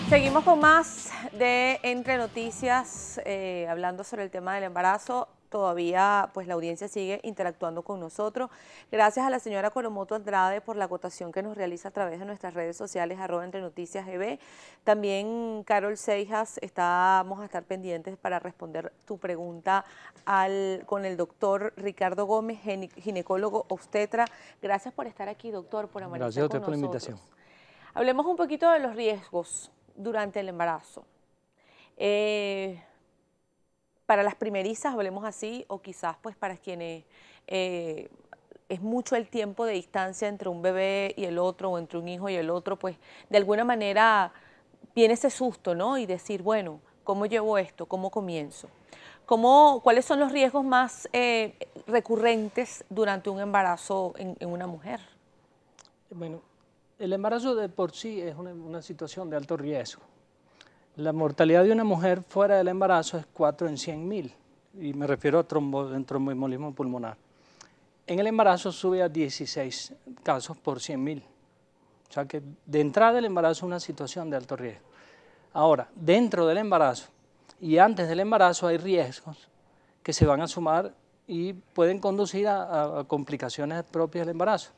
Seguimos con más de Entre Noticias, hablando sobre el tema del embarazo. Todavía pues la audiencia sigue interactuando con nosotros. Gracias a la señora Coromoto Andrade por la acotación que nos realiza a través de nuestras redes sociales, @entrenoticiasgb. También Carol Seijas, vamos a estar pendientes para responder tu pregunta con el doctor Ricardo Gómez, ginecólogo obstetra. Gracias por estar aquí, doctor, por amanecer Gracias a usted con por la nosotros. invitación. Hablemos un poquito de los riesgos durante el embarazo. Para las primerizas, hablemos así, o quizás pues para quienes es mucho el tiempo de distancia entre un bebé y el otro, o entre un hijo y el otro, pues de alguna manera viene ese susto, ¿no? Y decir, bueno, ¿cómo llevo esto? ¿Cómo comienzo? ¿Cuáles son los riesgos más recurrentes durante un embarazo en una mujer? Bueno, el embarazo de por sí es una situación de alto riesgo. La mortalidad de una mujer fuera del embarazo es 4 en 100.000, y me refiero a tromboembolismo pulmonar. En el embarazo sube a 16 casos por 100.000. O sea que de entrada del embarazo es una situación de alto riesgo. Ahora, dentro del embarazo y antes del embarazo hay riesgos que se van a sumar y pueden conducir a complicaciones propias del embarazo.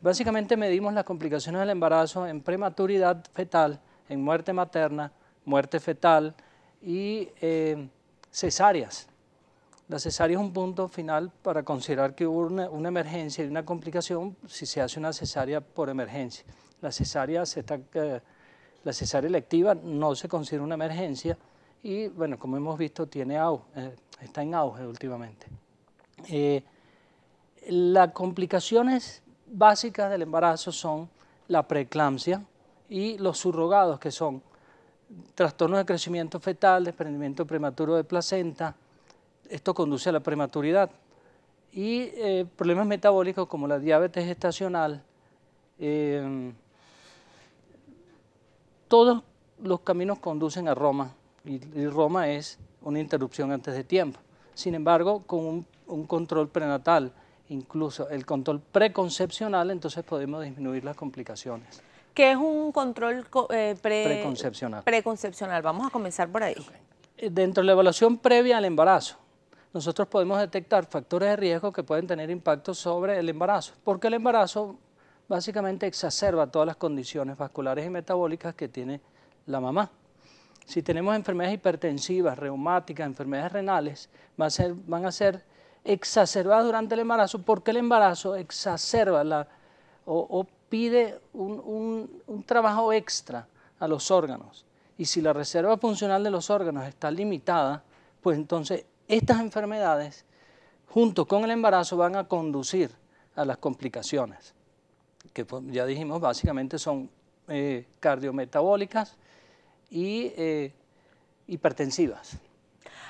Básicamente medimos las complicaciones del embarazo en prematuridad fetal, en muerte materna, muerte fetal y cesáreas. La cesárea es un punto final para considerar que hubo una emergencia y una complicación si se hace una cesárea por emergencia. La cesárea electiva no se considera una emergencia y, bueno, como hemos visto, está en auge últimamente. Las complicaciones básicas del embarazo son la preeclampsia y los surrogados, que son trastornos de crecimiento fetal, desprendimiento prematuro de placenta. Esto conduce a la prematuridad. Y problemas metabólicos como la diabetes gestacional. Todos los caminos conducen a Roma, y Roma es una interrupción antes de tiempo. Sin embargo, con un control prenatal, incluso el control preconcepcional, entonces podemos disminuir las complicaciones. ¿Qué es un control preconcepcional? Preconcepcional, vamos a comenzar por ahí. Okay. Dentro de la evaluación previa al embarazo, nosotros podemos detectar factores de riesgo que pueden tener impacto sobre el embarazo, porque el embarazo básicamente exacerba todas las condiciones vasculares y metabólicas que tiene la mamá. Si tenemos enfermedades hipertensivas, reumáticas, enfermedades renales, van a ser exacerbadas durante el embarazo, porque el embarazo exacerba o pide un trabajo extra a los órganos. Y si la reserva funcional de los órganos está limitada, pues entonces estas enfermedades, junto con el embarazo, van a conducir a las complicaciones, que ya dijimos básicamente son cardiometabólicas y hipertensivas.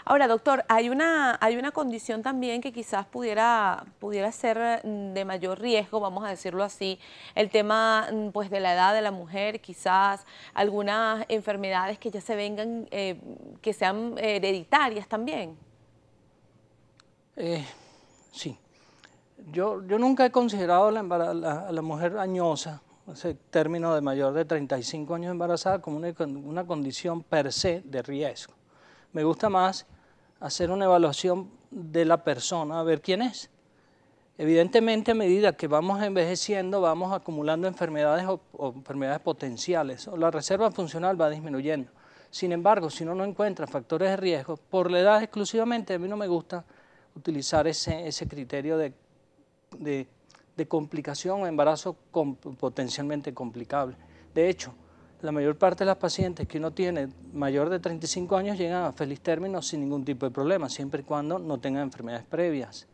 Ahora, doctor, hay una condición también que quizás pudiera ser de mayor riesgo, vamos a decirlo así, el tema pues de la edad de la mujer, quizás algunas enfermedades que ya se vengan, que sean hereditarias también. Sí. Yo nunca he considerado a la mujer añosa, ese término de mayor de 35 años embarazada, como una condición per se de riesgo. Me gusta más hacer una evaluación de la persona, a ver quién es. Evidentemente, a medida que vamos envejeciendo, vamos acumulando enfermedades o enfermedades potenciales, o la reserva funcional va disminuyendo. Sin embargo, si uno no encuentra factores de riesgo, por la edad exclusivamente, a mí no me gusta utilizar ese criterio de complicación o embarazo potencialmente complicable. De hecho, la mayor parte de las pacientes que uno tiene mayor de 35 años llegan a feliz término sin ningún tipo de problema, siempre y cuando no tengan enfermedades previas.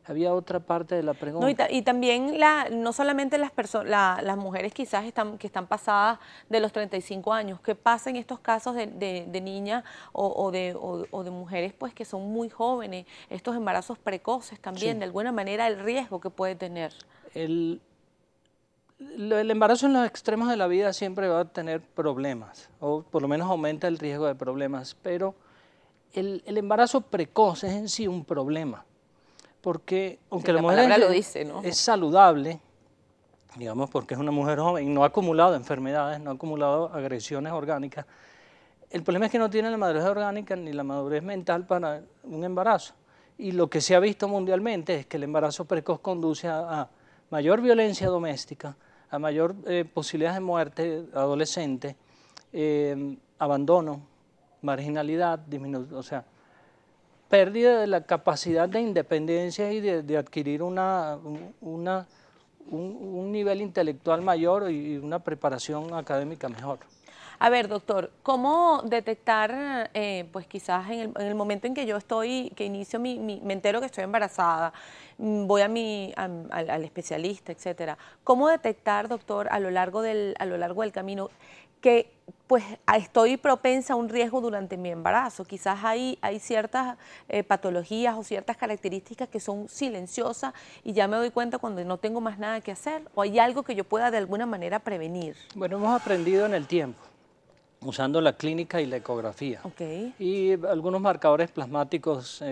Había otra parte de la pregunta. No, y también no solamente las mujeres quizás que están pasadas de los 35 años, ¿qué pasa en estos casos de niñas o de mujeres pues que son muy jóvenes, estos embarazos precoces también, Sí. de alguna manera el riesgo que puede tener? El embarazo en los extremos de la vida siempre va a tener problemas, o por lo menos aumenta el riesgo de problemas, pero el embarazo precoz es en sí un problema, porque aunque Sí, la la mujer palabra lo dice, ¿no? es saludable, digamos porque es una mujer joven y no ha acumulado enfermedades, no ha acumulado agresiones orgánicas, el problema es que no tiene la madurez orgánica ni la madurez mental para un embarazo. Y lo que se ha visto mundialmente es que el embarazo precoz conduce a mayor violencia doméstica, a mayor posibilidades de muerte adolescente, abandono, marginalidad, o sea, pérdida de la capacidad de independencia y de adquirir un nivel intelectual mayor y una preparación académica mejor. A ver, doctor, ¿cómo detectar, pues quizás en el momento en que yo estoy, que inicio me entero que estoy embarazada, voy al especialista, etcétera? ¿Cómo detectar, doctor, a lo largo del camino que pues estoy propensa a un riesgo durante mi embarazo? Quizás hay ciertas patologías o ciertas características que son silenciosas y ya me doy cuenta cuando no tengo más nada que hacer, o hay algo que yo pueda de alguna manera prevenir. Bueno, hemos aprendido en el tiempo, usando la clínica y la ecografía. Ok. Y algunos marcadores plasmáticos,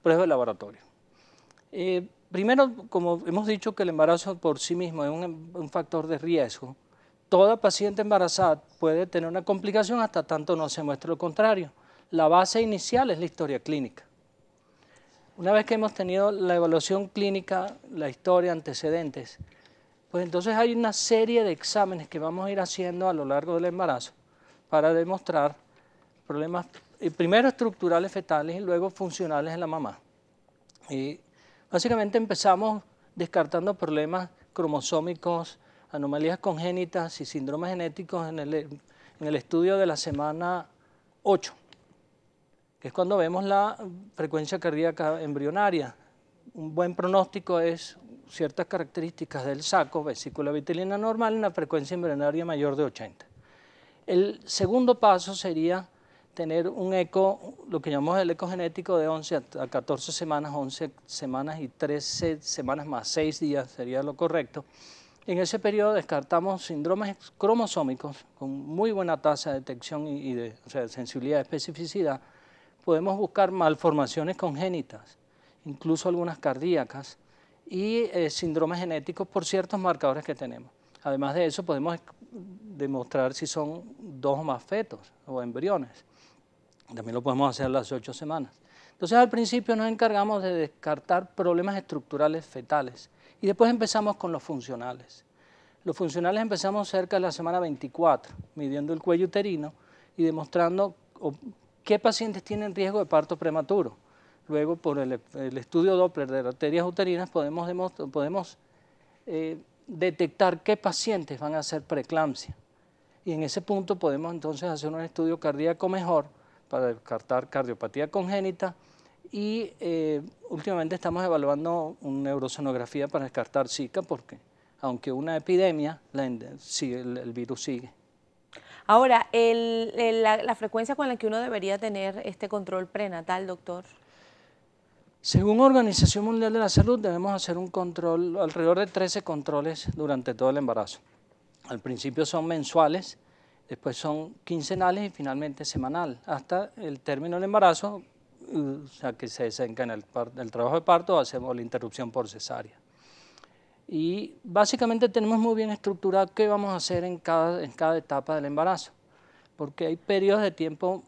pruebas de laboratorio. Primero, como hemos dicho que el embarazo por sí mismo es un factor de riesgo, toda paciente embarazada puede tener una complicación hasta tanto no se muestre lo contrario. La base inicial es la historia clínica. Una vez que hemos tenido la evaluación clínica, la historia, antecedentes, pues entonces hay una serie de exámenes que vamos a ir haciendo a lo largo del embarazo para demostrar problemas, primero estructurales fetales y luego funcionales en la mamá. Y básicamente empezamos descartando problemas cromosómicos, anomalías congénitas y síndromes genéticos en el estudio de la semana 8, que es cuando vemos la frecuencia cardíaca embrionaria. Un buen pronóstico es ciertas características del saco, vesícula vitelina normal, una frecuencia embrionaria mayor de 80. El segundo paso sería tener un eco, lo que llamamos el eco genético de 11 a 14 semanas, 11 semanas y 13 semanas más 6 días sería lo correcto. En ese periodo descartamos síndromes cromosómicos con muy buena tasa de detección y de sensibilidad y especificidad. Podemos buscar malformaciones congénitas, incluso algunas cardíacas, y síndromes genéticos por ciertos marcadores que tenemos. Además de eso, podemos demostrar si son 2 o más fetos o embriones. También lo podemos hacer a las 8 semanas. Entonces, al principio nos encargamos de descartar problemas estructurales fetales y después empezamos con los funcionales. Los funcionales empezamos cerca de la semana 24, midiendo el cuello uterino y demostrando qué pacientes tienen riesgo de parto prematuro. Luego, por el estudio Doppler de arterias uterinas, podemos detectar qué pacientes van a hacer preeclampsia. Y en ese punto podemos entonces hacer un estudio cardíaco mejor para descartar cardiopatía congénita y últimamente estamos evaluando una neurosonografía para descartar Zika porque aunque una epidemia, el virus sigue. Ahora, la frecuencia con la que uno debería tener este control prenatal, doctor. Según Organización Mundial de la Salud, debemos hacer un control, alrededor de 13 controles durante todo el embarazo. Al principio son mensuales, después son quincenales y finalmente semanal, hasta el término del embarazo, o sea que se desencadena el trabajo de parto o hacemos la interrupción por cesárea. Y básicamente tenemos muy bien estructurado qué vamos a hacer en cada etapa del embarazo, porque hay periodos de tiempo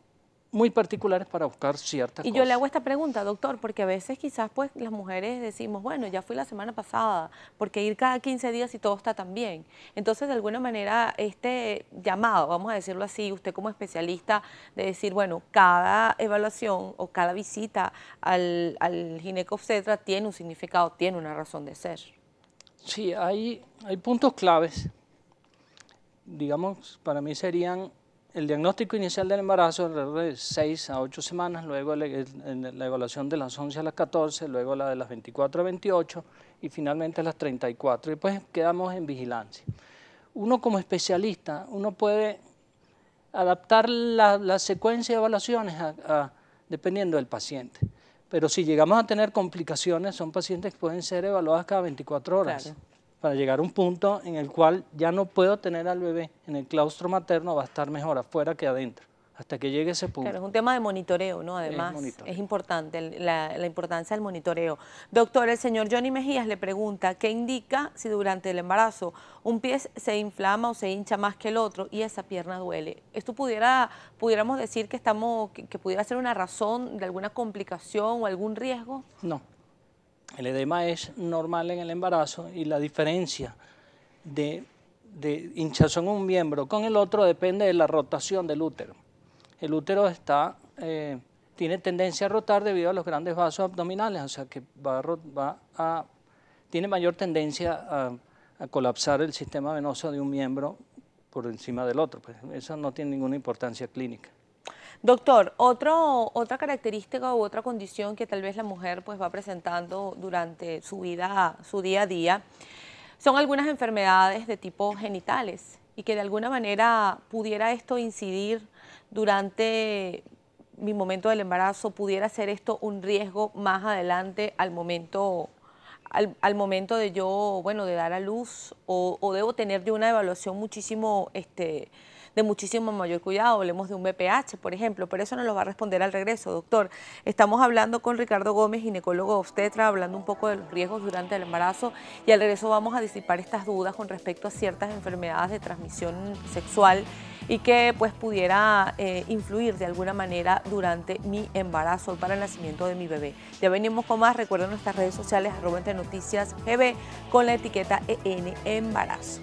muy particulares para buscar ciertas cosas. Y yo le hago esta pregunta, doctor, porque a veces quizás pues las mujeres decimos, bueno, ya fui la semana pasada, porque ir cada 15 días y todo está tan bien. Entonces, de alguna manera, este llamado, vamos a decirlo así, usted como especialista, de decir, bueno, cada evaluación o cada visita al ginecobstetra tiene un significado, tiene una razón de ser. Sí, hay puntos claves, digamos, para mí serían el diagnóstico inicial del embarazo alrededor de 6 a 8 semanas, luego la evaluación de las 11 a las 14, luego la de las 24 a 28 y finalmente a las 34. Y después quedamos en vigilancia. Uno como especialista, uno puede adaptar la secuencia de evaluaciones dependiendo del paciente. pero si llegamos a tener complicaciones, son pacientes que pueden ser evaluadas cada 24 horas. Claro. Para llegar a un punto en el cual ya no puedo tener al bebé en el claustro materno, va a estar mejor afuera que adentro, hasta que llegue ese punto. Claro, es un tema de monitoreo, ¿no? Además, es importante la importancia del monitoreo. Doctor, el señor Johnny Mejías le pregunta, ¿qué indica si durante el embarazo un pie se inflama o se hincha más que el otro y esa pierna duele? ¿Esto pudiéramos decir que pudiera ser una razón de alguna complicación o algún riesgo? No. El edema es normal en el embarazo y la diferencia de hinchazón en un miembro con el otro depende de la rotación del útero. El útero tiene tendencia a rotar debido a los grandes vasos abdominales, o sea que tiene mayor tendencia a colapsar el sistema venoso de un miembro por encima del otro. Pues eso no tiene ninguna importancia clínica. Doctor, otra característica u otra condición que tal vez la mujer pues va presentando durante su vida, su día a día, son algunas enfermedades de tipo genitales y que de alguna manera pudiera esto incidir durante mi momento del embarazo, pudiera ser esto un riesgo más adelante al momento de yo, bueno, de dar a luz o debo tener yo una evaluación de muchísimo mayor cuidado, hablemos de un BPH, por ejemplo, pero eso nos lo va a responder al regreso, doctor. Estamos hablando con Ricardo Gómez, ginecólogo obstetra, hablando un poco de los riesgos durante el embarazo y al regreso vamos a disipar estas dudas con respecto a ciertas enfermedades de transmisión sexual y que pues pudiera influir de alguna manera durante mi embarazo para el nacimiento de mi bebé. Ya venimos con más, recuerden nuestras redes sociales @EntreNoticiasGB con la etiqueta EN Embarazo.